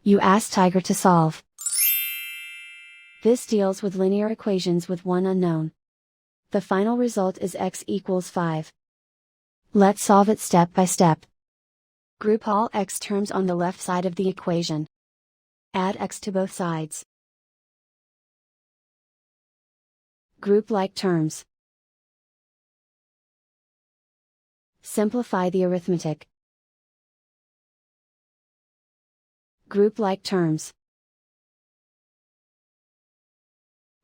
You ask Tiger to solve. This deals with linear equations with one unknown. The final result is x equals 5. Let's solve it step by step. Group all x terms on the left side of the equation. Add x to both sides. Group like terms. Simplify the arithmetic. Group like terms.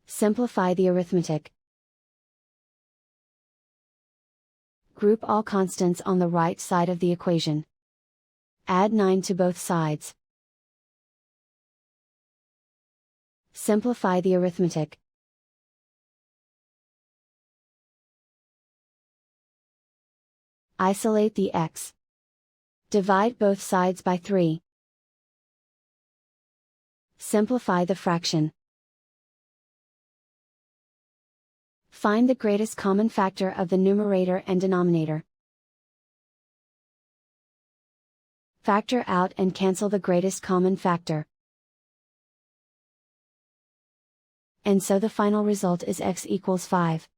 Simplify the arithmetic. Group all constants on the right side of the equation. Add 9 to both sides. Simplify the arithmetic. Isolate the x. Divide both sides by 3. Simplify the fraction. Find the greatest common factor of the numerator and denominator. Factor out and cancel the greatest common factor. And so the final result is x equals 5.